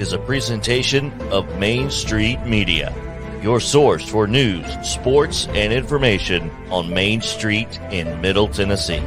is a presentation of Main Street Media, your source for news, sports, and information on Main Street in Middle Tennessee.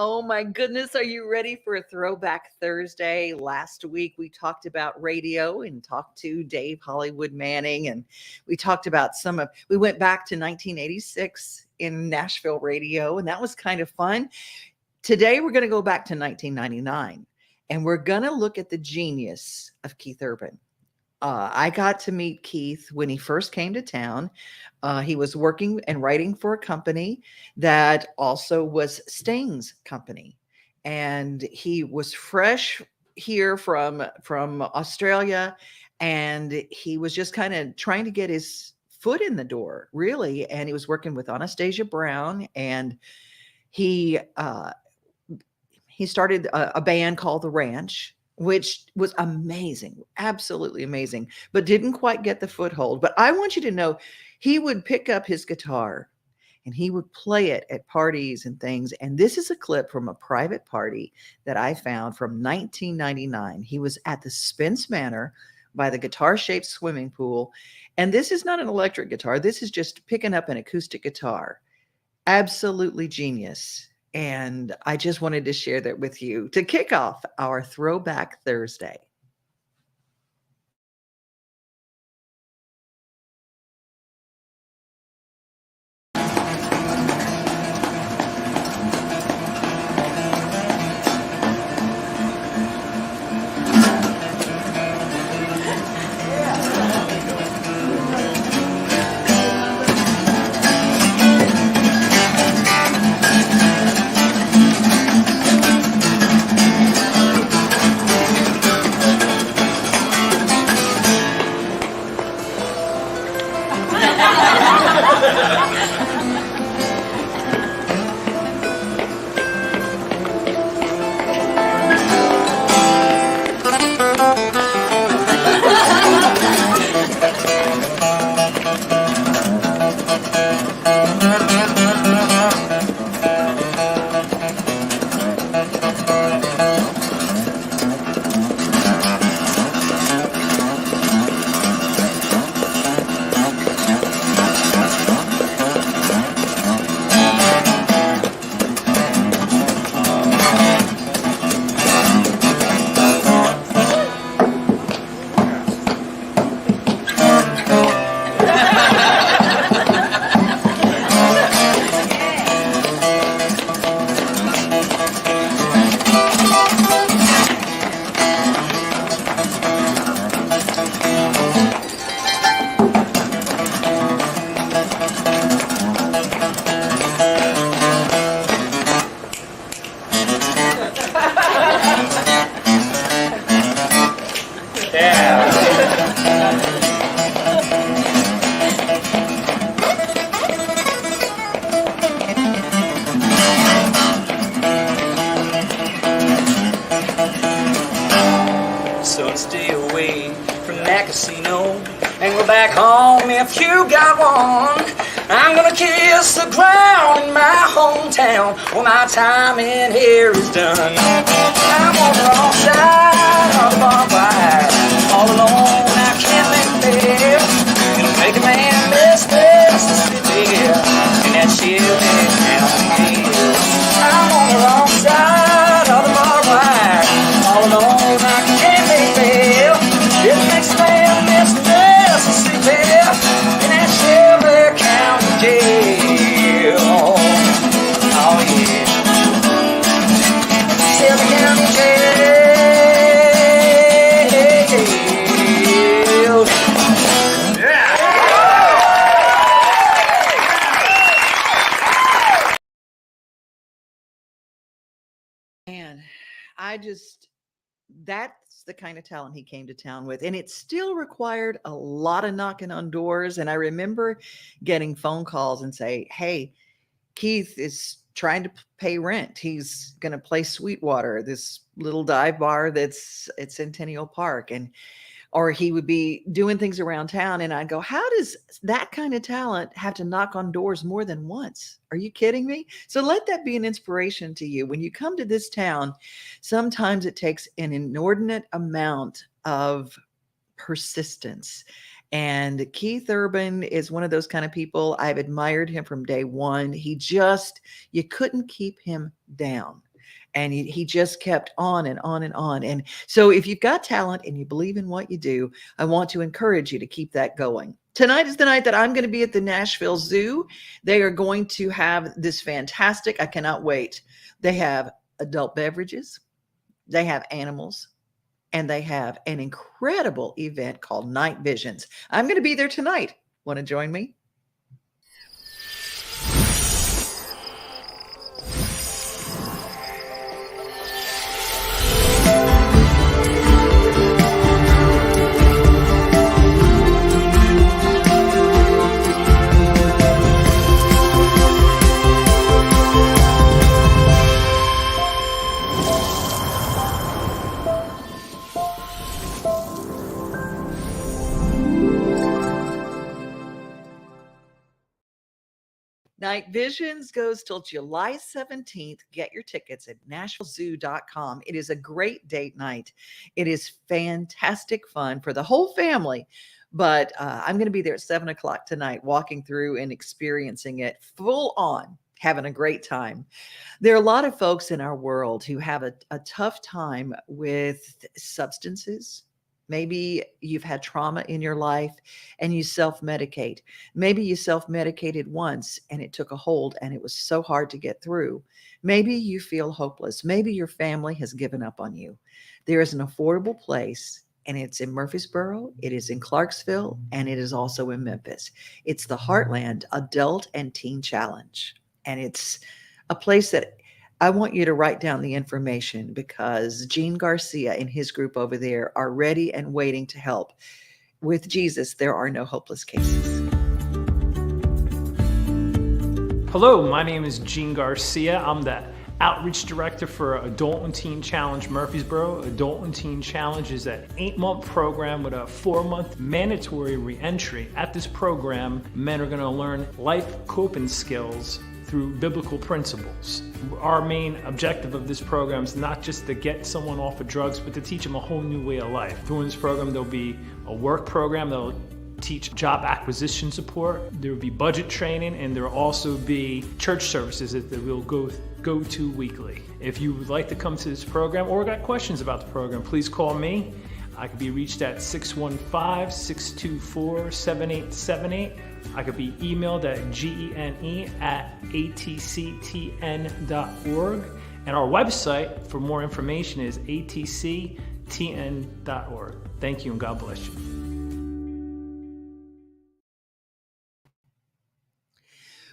Oh my goodness, are you ready for a Throwback Thursday? Last week we talked about radio and talked to Dave Hollywood Manning, and we talked about we went back to 1986 in Nashville radio, and that was kind of fun. Today we're going to go back to 1999, and we're going to look at the genius of Keith Urban. I got to meet Keith when he first came to town. He was working and writing for a company that also was Sting's company. And he was fresh here from Australia. And he was just kind of trying to get his foot in the door, really. And he was working with Anastasia Brown. And he started a band called The Ranch, which was amazing, absolutely amazing, but didn't quite get the foothold. But I want you to know, he would pick up his guitar and he would play it at parties and things. And this is a clip from a private party that I found from 1999. He was at the Spence Manor by the guitar-shaped swimming pool. And this is not an electric guitar. This is just picking up an acoustic guitar. Absolutely genius. And I just wanted to share that with you to kick off our Throwback Thursday. back home if you got one. I'm gonna kiss the ground in my hometown when my time in here is done. I'm on the wrong side of the barbed wire, all alone I can't make it. It'll make a man miss Mississippi and that shit ain't down. I'm on the wrong side of the barbed wire, all alone I can't make it. that's the kind of talent he came to town with. And it still required a lot of knocking on doors. And I remember getting phone calls and say, hey, Keith is trying to pay rent. He's going to play Sweetwater, this little dive bar that's at Centennial Park. Or he would be doing things around town. And I'd go, how does that kind of talent have to knock on doors more than once? Are you kidding me? So let that be an inspiration to you. When you come to this town, sometimes it takes an inordinate amount of persistence. And Keith Urban is one of those kind of people. I've admired him from day one. You couldn't keep him down. And he just kept on and on and on. And so if you've got talent and you believe in what you do, I want to encourage you to keep that going. Tonight is the night that I'm going to be at the Nashville Zoo. They are going to have this fantastic, I cannot wait. They have adult beverages, they have animals, and they have an incredible event called Night Visions. I'm going to be there tonight. Want to join me? Night Visions goes till July 17th. Get your tickets at nashvillezoo.com. It is a great date night. It is fantastic fun for the whole family. But I'm going to be there at 7 o'clock tonight, walking through and experiencing it full on, having a great time. There are a lot of folks in our world who have a tough time with substances. Maybe you've had trauma in your life and you self-medicate. Maybe you self-medicated once and it took a hold and it was so hard to get through. Maybe you feel hopeless. Maybe your family has given up on you. There is an affordable place, and it's in Murfreesboro, it is in Clarksville, and it is also in Memphis. It's the Heartland Adult and Teen Challenge. And it's a place that I want you to write down the information, because Gene Garcia and his group over there are ready and waiting to help. With Jesus, there are no hopeless cases. Hello, my name is Gene Garcia. I'm the Outreach Director for Adult and Teen Challenge Murfreesboro. Adult and Teen Challenge is an 8-month program with a 4-month mandatory re-entry. At this program, men are going to learn life coping skills through biblical principles. Our main objective of this program is not just to get someone off of drugs, but to teach them a whole new way of life. Through this program, there'll be a work program that'll teach job acquisition support. There will be budget training, and there will also be church services that we'll go to weekly. If you would like to come to this program or got questions about the program, please call me. I can be reached at 615-624-7878. I could be emailed at gene@atctn.org. And our website for more information is atctn.org. Thank you and God bless you.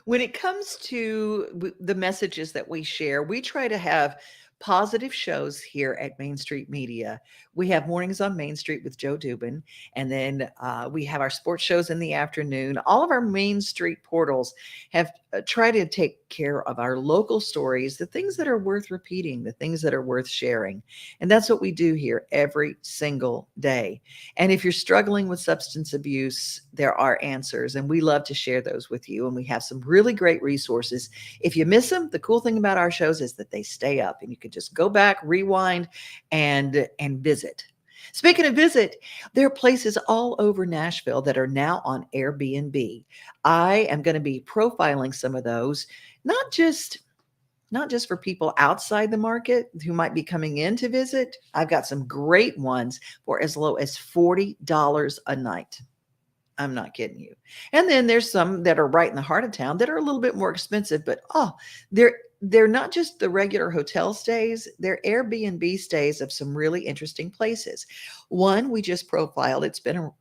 When it comes to the messages that we share, we try to have positive shows here at Main Street Media. We have Mornings on Main Street with Joe Dubin, and then we have our sports shows in the afternoon. All of our Main Street portals have tried to take care of our local stories, the things that are worth repeating, the things that are worth sharing. And that's what we do here every single day. And if you're struggling with substance abuse, there are answers, and we love to share those with you. And we have some really great resources. If you miss them, the cool thing about our shows is that they stay up, and you can just go back, rewind, and visit. Speaking of visit, there are places all over Nashville that are now on Airbnb. I am going to be profiling some of those, not just for people outside the market who might be coming in to visit. I've got some great ones for as low as $40 a night. I'm not kidding you. And then there's some that are right in the heart of town that are a little bit more expensive, but they're not just the regular hotel stays, they're Airbnb stays of some really interesting places. One we just profiled, it's been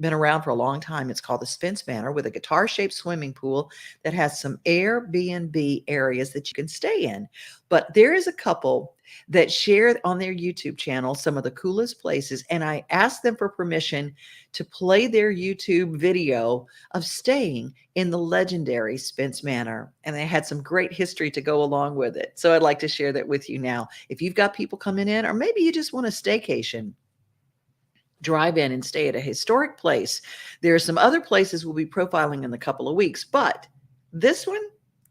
around for a long time. It's called the Spence Manor, with a guitar-shaped swimming pool that has some Airbnb areas that you can stay in. But there is a couple that share on their YouTube channel some of the coolest places. And I asked them for permission to play their YouTube video of staying in the legendary Spence Manor. And they had some great history to go along with it. So I'd like to share that with you now. If you've got people coming in, or maybe you just want a staycation, drive in and stay at a historic place. There are some other places we'll be profiling in a couple of weeks, but this one,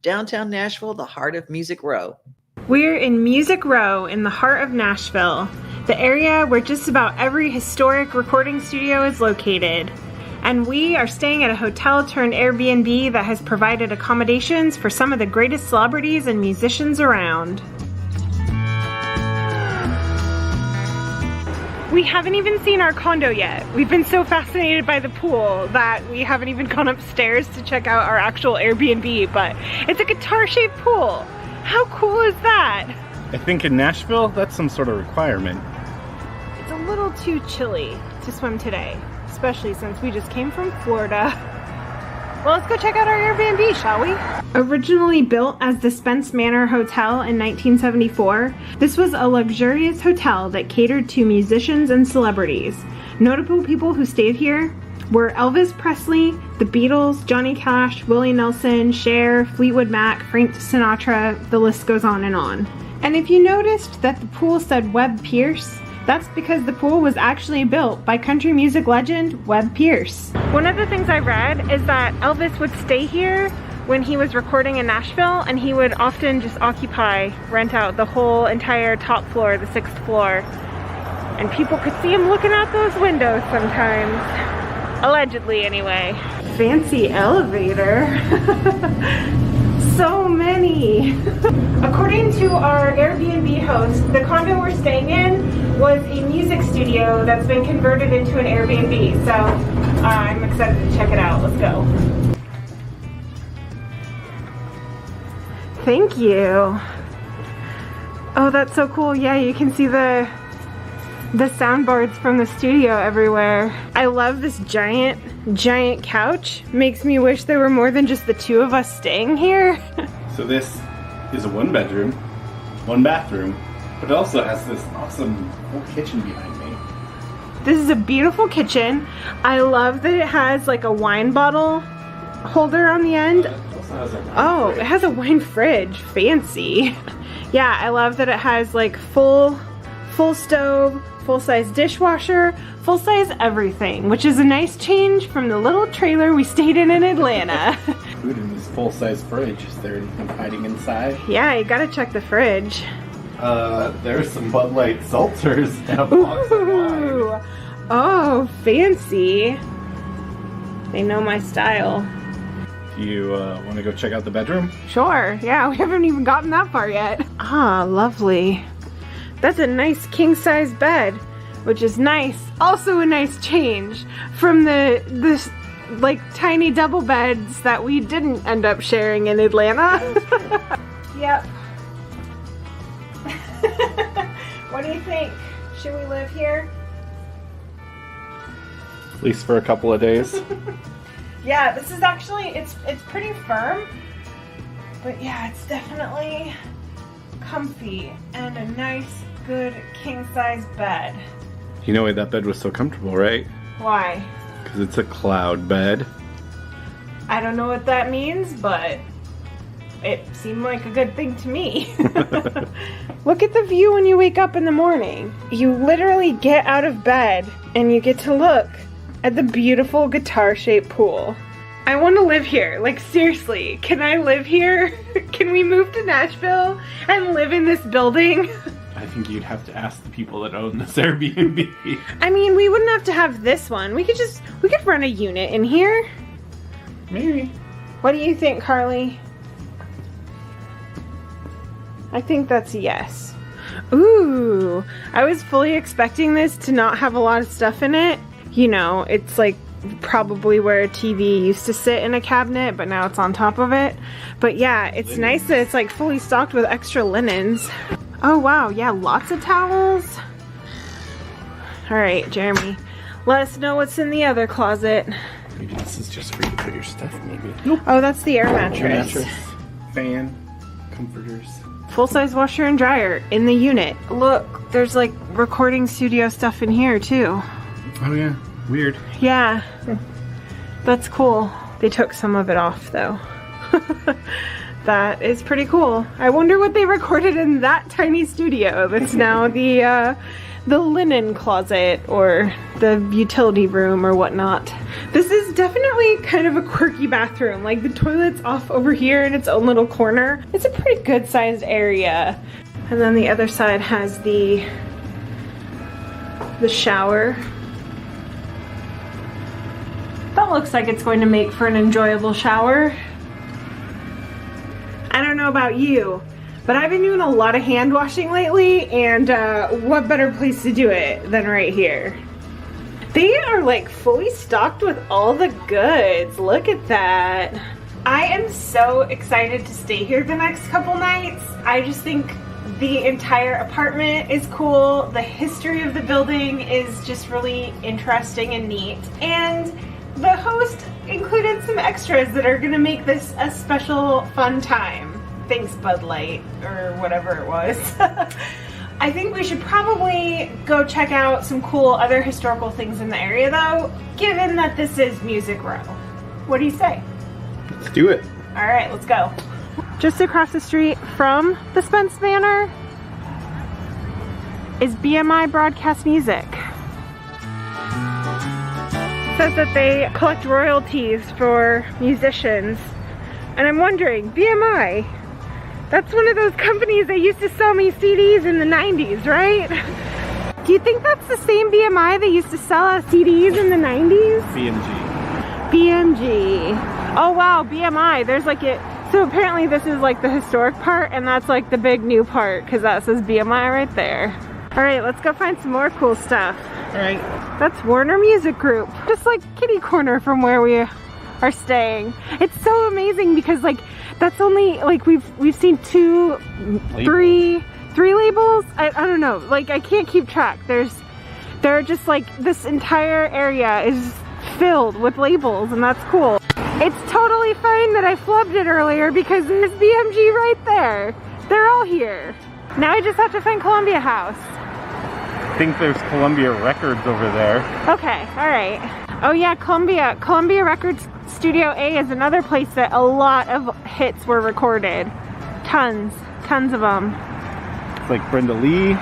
downtown Nashville, the heart of Music Row. We're in Music Row in the heart of Nashville, the area where just about every historic recording studio is located. And we are staying at a hotel turned Airbnb that has provided accommodations for some of the greatest celebrities and musicians around. We haven't even seen our condo yet. We've been so fascinated by the pool that we haven't even gone upstairs to check out our actual Airbnb, but it's a guitar-shaped pool. How cool is that? I think in Nashville, that's some sort of requirement. It's a little too chilly to swim today, especially since we just came from Florida. Well, let's go check out our Airbnb, shall we? Originally built as the Spence Manor Hotel in 1974, this was a luxurious hotel that catered to musicians and celebrities. Notable people who stayed here were Elvis Presley, the Beatles, Johnny Cash, Willie Nelson, Cher, Fleetwood Mac, Frank Sinatra, the list goes on and on. And if you noticed that the pool said Webb Pierce, that's because the pool was actually built by country music legend Webb Pierce. One of the things I read is that Elvis would stay here when he was recording in Nashville, and he would often just rent out the whole entire top floor, the 6th floor. And people could see him looking out those windows sometimes. Allegedly, anyway. Fancy elevator. So many. According to our Airbnb host, the condo we're staying in was a music studio that's been converted into an Airbnb. So I'm excited to check it out. Let's go. Thank you. Oh, that's so cool. Yeah, you can see the soundboards from the studio everywhere. I love this giant couch. Makes me wish there were more than just the two of us staying here. So this is a 1-bedroom, 1-bathroom, but it also has this awesome whole kitchen behind me. This is a beautiful kitchen. I love that it has like a wine bottle holder on the end. Oh, it has a wine fridge. Fancy. Yeah, I love that it has like full stove, full-size dishwasher, full-size everything, which is a nice change from the little trailer we stayed in Atlanta. Food in this full-size fridge. Is there anything hiding inside? Yeah, you gotta check the fridge. There's some Bud Light seltzers and a box of wine. Oh, fancy. They know my style. Do you want to go check out the bedroom? Sure, yeah, we haven't even gotten that far yet. Ah, lovely. That's a nice king-size bed, which is nice. Also a nice change from this like tiny double beds that we didn't end up sharing in Atlanta. Yep. What do you think? Should we live here? At least for a couple of days. Yeah, this is actually, it's pretty firm, but yeah, it's definitely comfy and a nice, good king-size bed. You know why that bed was so comfortable, right? Why? Because it's a cloud bed. I don't know what that means, but it seemed like a good thing to me. Look at the view when you wake up in the morning. You literally get out of bed and you get to look at the beautiful guitar-shaped pool. I want to live here. Like, seriously, can I live here? Can we move to Nashville and live in this building? I think you'd have to ask the people that own this Airbnb. I mean, we wouldn't have to have this one. We could rent a unit in here. Maybe. What do you think, Carly? I think that's a yes. Ooh, I was fully expecting this to not have a lot of stuff in it. You know, it's like probably where a TV used to sit in a cabinet, but now it's on top of it. But yeah, it's linens. Nice that it's like fully stocked with extra linens. Oh wow, yeah, lots of towels. All right, Jeremy, let us know what's in the other closet. Maybe this is just for you to put your stuff, maybe. Nope. Oh, that's the air mattress. Air mattress, fan, comforters. Full-size washer and dryer in the unit. Look, there's like recording studio stuff in here too. Oh yeah, weird. Yeah, that's cool. They took some of it off though. That is pretty cool. I wonder what they recorded in that tiny studio that's now the linen closet or the utility room or whatnot. This is definitely kind of a quirky bathroom. Like the toilet's off over here in its own little corner. It's a pretty good sized area. And then the other side has the shower. That looks like it's going to make for an enjoyable shower. I don't know about you, but I've been doing a lot of hand washing lately, and what better place to do it than right here. They are like fully stocked with all the goods. Look at that. I am so excited to stay here the next couple nights. I just think the entire apartment is cool. The history of the building is just really interesting and neat. And the host included some extras that are gonna make this a special fun time. Thanks, Bud Light, or whatever it was. I think we should probably go check out some cool other historical things in the area though, given that this is Music Row. What do you say? Let's do it. All right, let's go. Just across the street from the Spence Manor is BMI Broadcast Music. Says that they collect royalties for musicians. And I'm wondering, BMI, that's one of those companies that used to sell me CDs in the 90s, right? Do you think that's the same BMI that used to sell us CDs in the 90s? BMG. BMG. Oh wow, BMI. There's like it. So apparently this is like the historic part, and that's like the big new part, because that says BMI right there. All right, let's go find some more cool stuff. All right. That's Warner Music Group. Just like kitty corner from where we are staying. It's so amazing because like that's only like we've seen three labels. I don't know. Like I can't keep track. There are just like this entire area is filled with labels, and that's cool. It's totally fine that I flubbed it earlier because there's BMG right there. They're all here. Now I just have to find Columbia House. I think there's Columbia Records over there. Okay, all right. Oh yeah, Columbia Records Studio A is another place that a lot of hits were recorded. Tons of them. It's like Brenda Lee,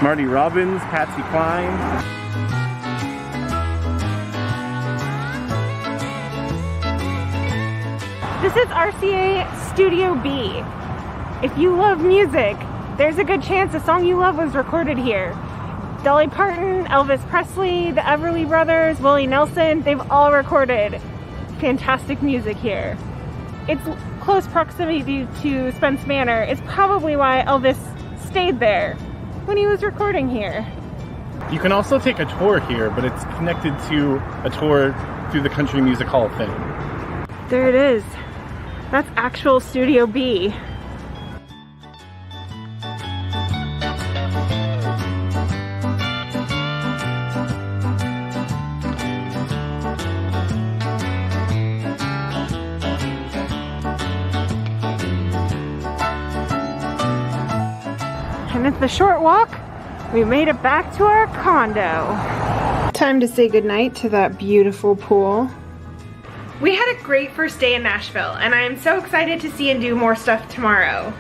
Marty Robbins, Patsy Cline. This is RCA Studio B. If you love music, there's a good chance a song you love was recorded here. Dolly Parton, Elvis Presley, the Everly Brothers, Willie Nelson, they've all recorded fantastic music here. It's close proximity to Spence Manor. It's probably why Elvis stayed there when he was recording here. You can also take a tour here, but it's connected to a tour through the Country Music Hall of Fame. There it is. That's actual Studio B. And it's a short walk. We made it back to our condo. Time to say goodnight to that beautiful pool. We had a great first day in Nashville, and I am so excited to see and do more stuff tomorrow.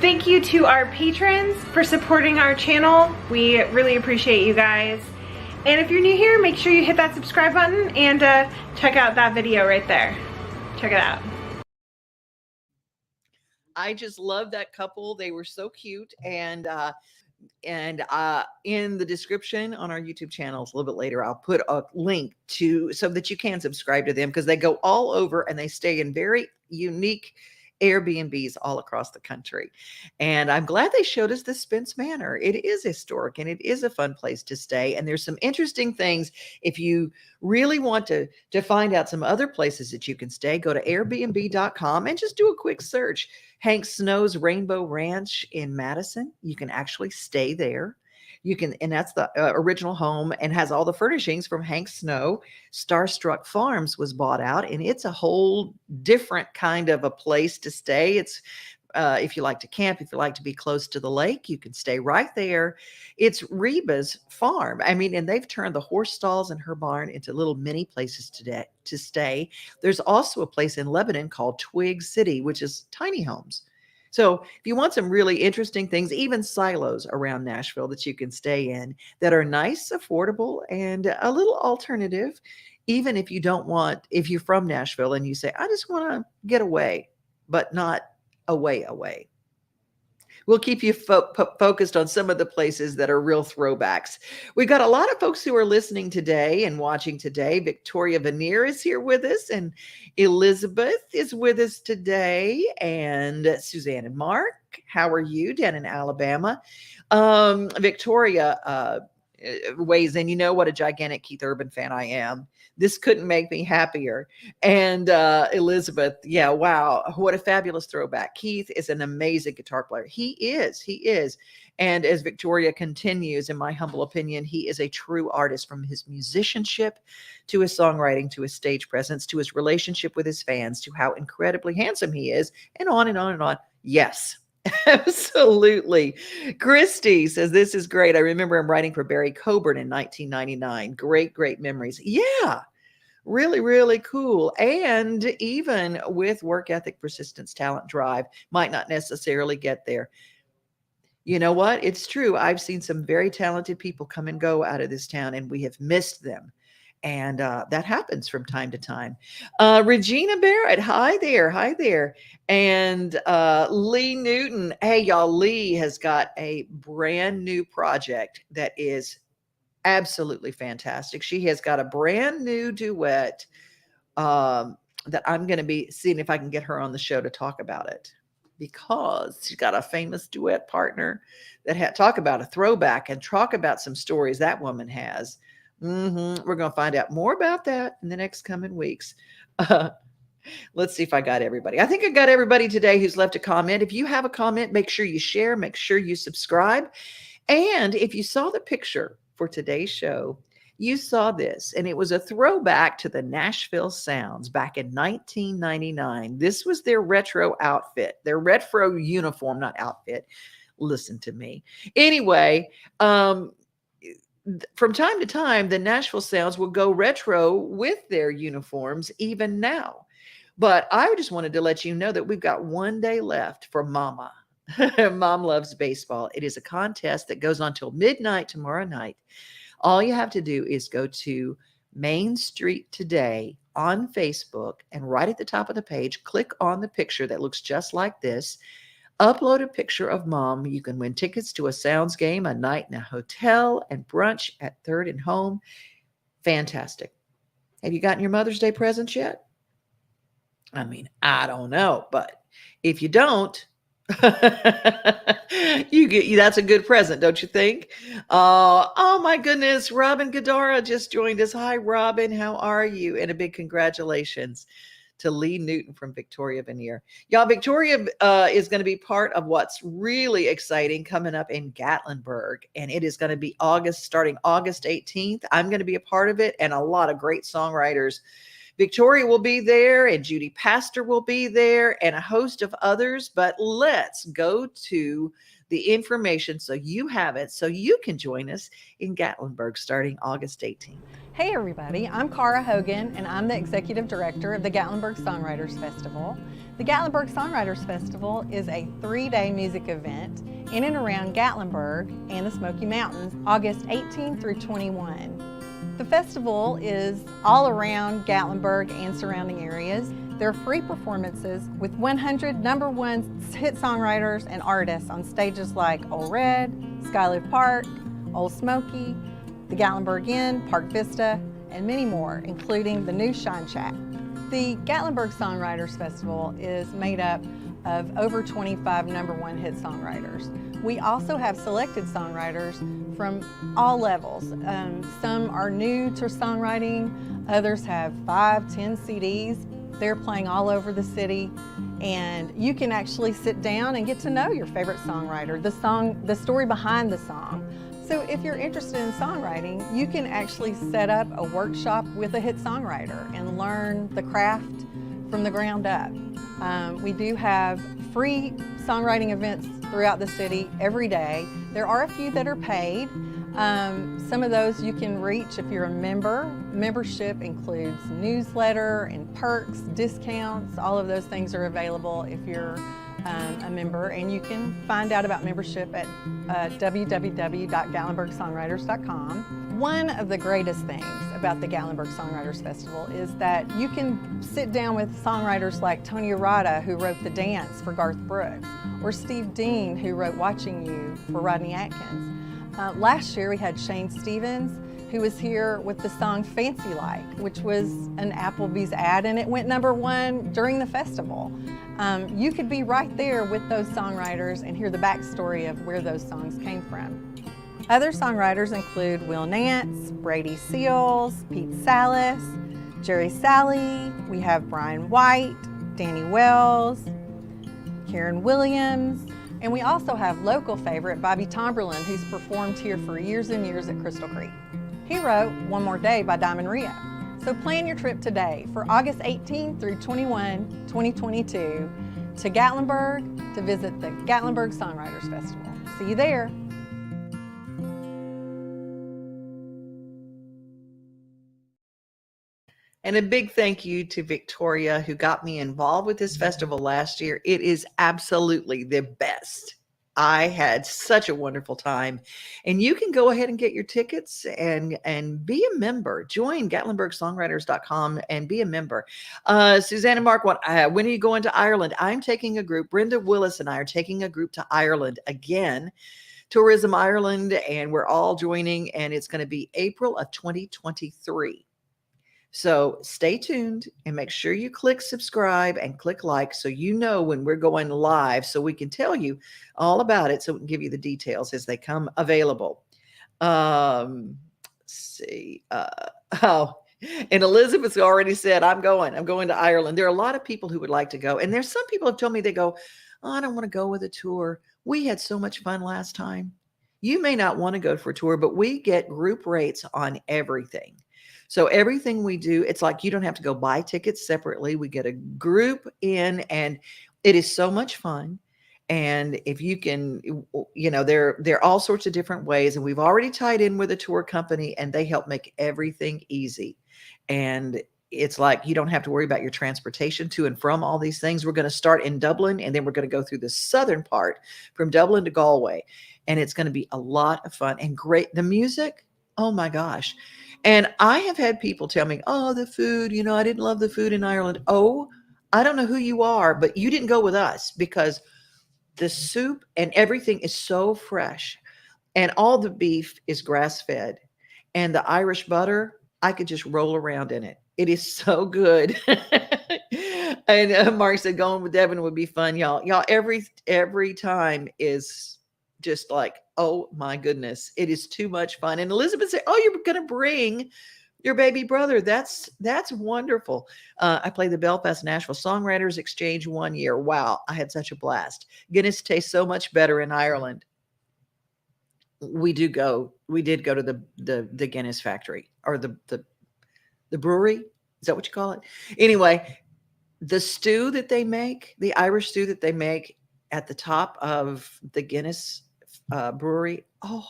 Thank you to our patrons for supporting our channel. We really appreciate you guys. And if you're new here, make sure you hit that subscribe button and check out that video right there. Check it out. I just love that couple. They were so cute. And in the description on our YouTube channels a little bit later, I'll put a link to so that you can subscribe to them, because they go all over and they stay in very unique Airbnbs all across the country. And I'm glad they showed us the Spence Manor. It is historic and it is a fun place to stay. And there's some interesting things. If you really want to find out some other places that you can stay, go to airbnb.com and just do a quick search. Hank Snow's Rainbow Ranch in Madison. You can actually stay there. You can, and that's the original home and has all the furnishings from Hank Snow. Starstruck Farms was bought out, and it's a whole different kind of a place to stay. It's if you like to camp, if you like to be close to the lake, you can stay right there. It's Reba's farm. I mean, and they've turned the horse stalls in her barn into little mini places today to stay. There's also a place in Lebanon called Twig City, which is tiny homes. So if you want some really interesting things, even silos around Nashville that you can stay in that are nice, affordable, and a little alternative, even if you don't want, if you're from Nashville and you say, I just want to get away, but not away. We'll keep you focused on some of the places that are real throwbacks. We've got a lot of folks who are listening today and watching today. Victoria Veneer is here with us, and Elizabeth is with us today, and Suzanne and Mark. How are you down in Alabama? Victoria weighs in. You know what a gigantic Keith Urban fan I am. This couldn't make me happier. And Elizabeth, yeah, wow, what a fabulous throwback. Keith is an amazing guitar player. He is. And as Victoria continues, in my humble opinion, he is a true artist, from his musicianship to his songwriting, to his stage presence, to his relationship with his fans, to how incredibly handsome he is, and on and on and on. Yes. Absolutely. Christy says, this is great. I remember him writing for Barry Coburn in 1999. Great memories. Yeah, really, really cool. And even with work ethic, persistence, talent, drive, might not necessarily get there. You know what? It's true. I've seen some very talented people come and go out of this town, and we have missed them. And that happens from time to time. Regina Barrett, hi there. And Lee Newton. Hey, y'all, Lee has got a brand new project that is absolutely fantastic. She has got a brand new duet that I'm going to be seeing if I can get her on the show to talk about it, because she's got a famous duet partner that talk about a throwback and talk about some stories that woman has. We're going to find out more about that in the next coming weeks. Let's see if I got everybody. I think I got everybody today who's left a comment. If you have a comment, make sure you share, make sure you subscribe. And if you saw the picture for today's show, you saw this, and it was a throwback to the Nashville Sounds back in 1999. This was their retro outfit, their retro uniform, not outfit. Listen to me. Anyway, from time to time, the Nashville Sounds will go retro with their uniforms even now. But I just wanted to let you know that we've got one day left for Mama. Mom Loves Baseball. It is a contest that goes on till midnight tomorrow night. All you have to do is go to Main Street Today on Facebook, and right at the top of the page, click on the picture that looks just like this. Upload a picture of Mom. You can win tickets to a Sounds game, a night in a hotel, and brunch at Third and Home. Fantastic. Have you gotten your Mother's Day presents yet? I mean, I don't know, but if you don't, that's a good present, don't you think? Oh my goodness, Robin Gadara just joined us. Hi, Robin, how are you? And a big congratulations to Lee Newton from Victoria Veneer. Y'all, Victoria is going to be part of what's really exciting coming up in Gatlinburg, and it is going to be starting August 18th. I'm going to be a part of it, and a lot of great songwriters. Victoria will be there, and Judy Pastor will be there, and a host of others. But let's go to the information so you have it, so you can join us in Gatlinburg starting August 18th. Hey everybody, I'm Cara Hogan, and I'm the Executive Director of the Gatlinburg Songwriters Festival. The Gatlinburg Songwriters Festival is a 3-day music event in and around Gatlinburg and the Smoky Mountains, August 18 through 21. The festival is all around Gatlinburg and surrounding areas. There are free performances with 100 #1 hit songwriters and artists on stages like Old Red, Skylift Park, Old Smoky, the Gatlinburg Inn, Park Vista, and many more, including the new Shine Shack. The Gatlinburg Songwriters Festival is made up of over 25 #1 hit songwriters. We also have selected songwriters from all levels. Some are new to songwriting, others have 5-10 CDs. They're playing all over the city, and you can actually sit down and get to know your favorite songwriter, the story behind the song. So if you're interested in songwriting, you can actually set up a workshop with a hit songwriter and learn the craft from the ground up. We do have free songwriting events throughout the city every day. There are a few that are paid. Some of those you can reach if you're a member. Membership includes newsletter and perks, discounts. All of those things are available if you're a member, and you can find out about membership at www.gatlinburgsongwriters.com. One of the greatest things about the Gatlinburg Songwriters Festival is that you can sit down with songwriters like Tony Arata, who wrote The Dance for Garth Brooks, or Steve Dean, who wrote Watching You for Rodney Atkins. Last year we had Shane Stevens, who was here with the song Fancy Like, which was an Applebee's ad, and it went #1 during the festival. You could be right there with those songwriters and hear the backstory of where those songs came from. Other songwriters include Will Nance, Brady Seals, Pete Salas, Jerry Salley. We have Brian White, Danny Wells, Karen Williams, and we also have local favorite Bobby Tomberlin, who's performed here for years and years at Crystal Creek. He wrote One More Day by Diamond Rio. So plan your trip today for August 18 through 21, 2022 to Gatlinburg to visit the Gatlinburg Songwriters Festival. See you there. And a big thank you to Victoria, who got me involved with this festival last year. It is absolutely the best. I had such a wonderful time. And you can go ahead and get your tickets and be a member. Join GatlinburgSongwriters.com and be a member. Susanna Mark, when are you going to Ireland? I'm taking a group. Brenda Willis and I are taking a group to Ireland again. Tourism Ireland, and we're all joining, and it's going to be April of 2023. So stay tuned and make sure you click subscribe and click like so you know when we're going live, so we can tell you all about it, so we can give you the details as they come available. And Elizabeth's already said, I'm going to Ireland. There are a lot of people who would like to go. And there's some people have told me, they go, oh, I don't want to go with a tour. We had so much fun last time. You may not want to go for a tour, but we get group rates on everything. So everything we do, it's like you don't have to go buy tickets separately. We get a group in, and it is so much fun. And if you can, there are all sorts of different ways. And we've already tied in with a tour company, and they help make everything easy. And it's like you don't have to worry about your transportation to and from all these things. We're going to start in Dublin, and then we're going to go through the southern part from Dublin to Galway. And it's going to be a lot of fun and great. The music, oh my gosh. And I have had people tell me, oh, the food, I didn't love the food in Ireland. Oh, I don't know who you are, but you didn't go with us, because the soup and everything is so fresh, and all the beef is grass-fed, and the Irish butter, I could just roll around in it. It is so good. And Mark said going with Devin would be fun, y'all. Y'all, every time is just like, oh my goodness, it is too much fun. And Elizabeth said, oh, you're going to bring your baby brother. That's wonderful. I played the Belfast Nashville Songwriters Exchange one year. Wow, I had such a blast. Guinness tastes so much better in Ireland. We did go to the Guinness factory, or the brewery. Is that what you call it? Anyway, the stew that they make, the Irish stew that they make at the top of the Guinness brewery, oh,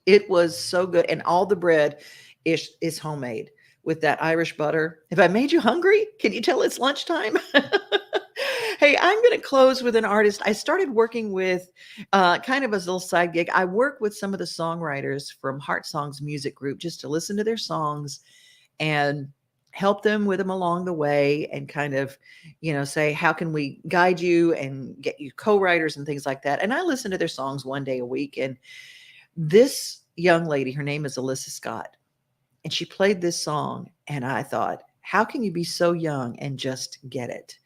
it was so good. And all the bread is homemade with that Irish butter. Have I made you hungry? Can you tell it's lunchtime? Hey, I'm going to close with an artist I started working with, kind of as a little side gig. I work with some of the songwriters from Heart Songs Music Group just to listen to their songs and help them with them along the way, and kind of, say, how can we guide you and get you co-writers and things like that. And I listen to their songs one day a week. And this young lady, her name is Alyssa Scott, and she played this song, and I thought, how can you be so young and just get it?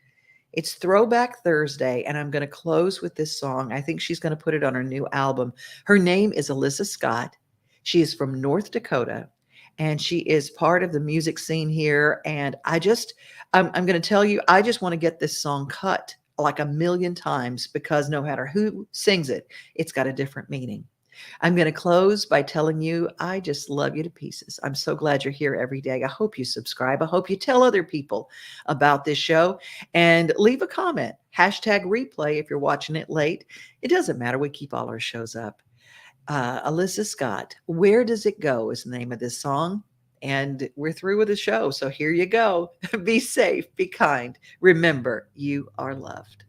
It's Throwback Thursday, and I'm going to close with this song. I think she's going to put it on her new album. Her name is Alyssa Scott. She is from North Dakota, and she is part of the music scene here. And I'm going to tell you, I just want to get this song cut like 1,000,000 times, because no matter who sings it, it's got a different meaning. I'm going to close by telling you I just love you to pieces. I'm so glad you're here every day. I hope you subscribe. I hope you tell other people about this show and leave a comment. #replay if you're watching it late. It doesn't matter. We keep all our shows up. Alyssa Scott, Where Does It Go is the name of this song. And we're through with the show. So here you go. Be safe. Be kind. Remember, you are loved.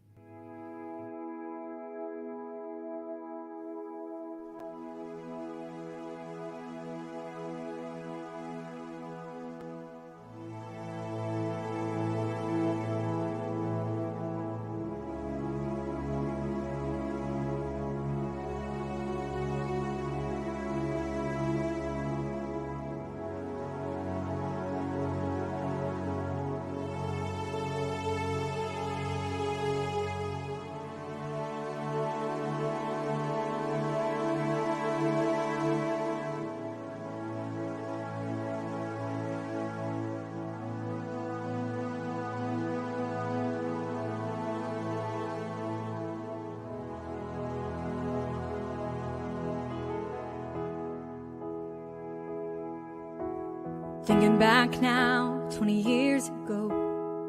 Thinking back now, 20 years ago,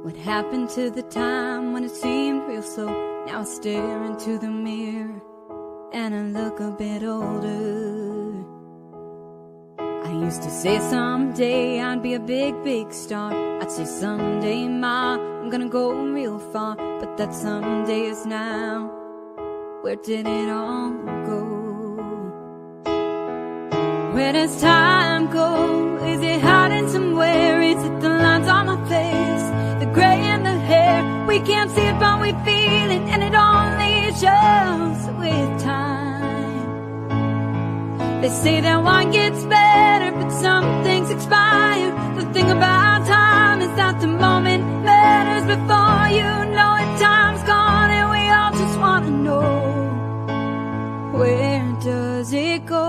what happened to the time when it seemed real slow? Now I stare into the mirror and I look a bit older. I used to say someday I'd be a big, big star. I'd say someday, Ma, I'm gonna go real far. But that someday is now. Where did it all go? Where does time go? Is it hiding somewhere? Is it the lines on my face? The gray in the hair? We can't see it but we feel it, and it only shows with time. They say that wine gets better, but some things expire. The thing about time is that the moment matters before you know it. Time's gone and we all just want to know, where does it go?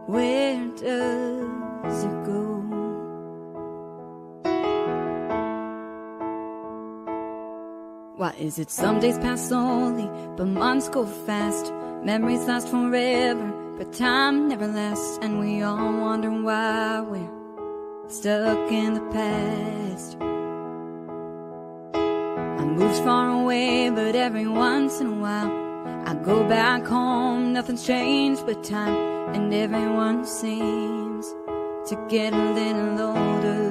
Where does it go? Why is it some days pass slowly, but months go fast? Memories last forever, but time never lasts. And we all wonder why we're stuck in the past. I moved far away, but every once in a while I go back home. Nothing's changed but time, and everyone seems to get a little older.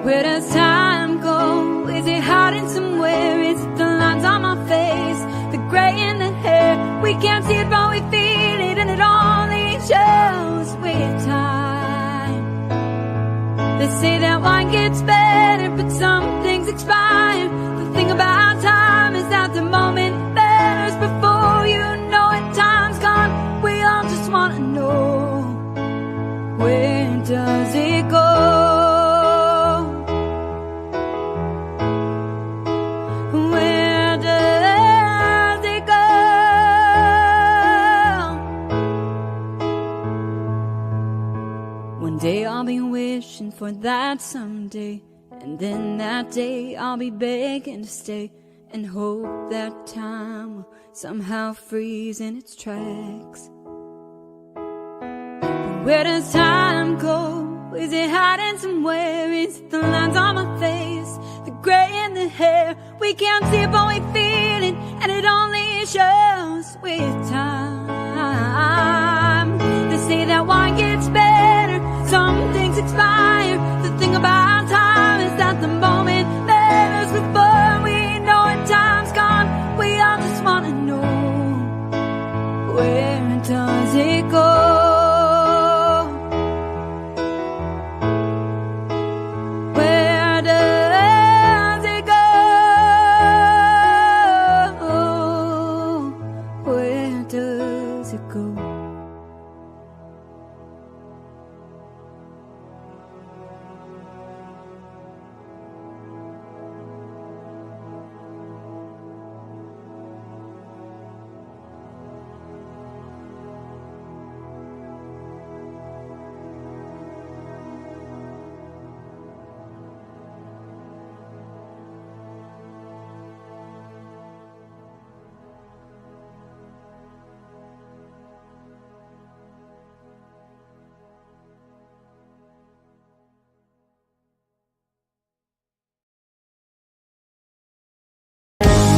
Where does time go? Is it hiding somewhere? Is it the lines on my face? The gray in the hair? We can't see it but we feel it, and it only shows with time. They say that wine gets better, but some things expire. The thing about time is that the moment matters before you know it. Time's gone, we all just want to know, where does it go? Where does it go? One day I'll be wishing for that someday, and then that day I'll be begging to stay, and hope that time will somehow freeze in its tracks. But where does time go? Is it hiding somewhere? Is it the lines on my face? The gray in the hair? We can't see it but we feel it, and it only shows with time. They say that wine gets better, some things expire. The thing about time is that the moment matters before we know it. Time's gone, we all just want to know, where does it go? Where does it go? Where does it go?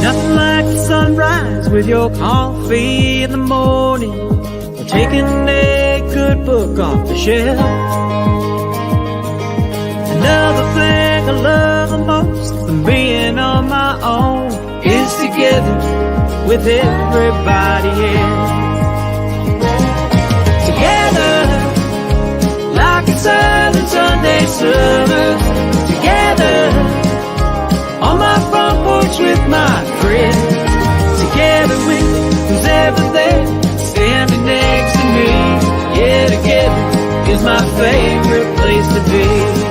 Nothing like the sunrise with your coffee in the morning, or taking a good book off the shelf. Another thing I love the most than being on my own is together with everybody else. Together, like it's early Sunday summer. Together, on my front porch with my friends. Together with who's ever there, standing next to me. Yeah, together is my favorite place to be.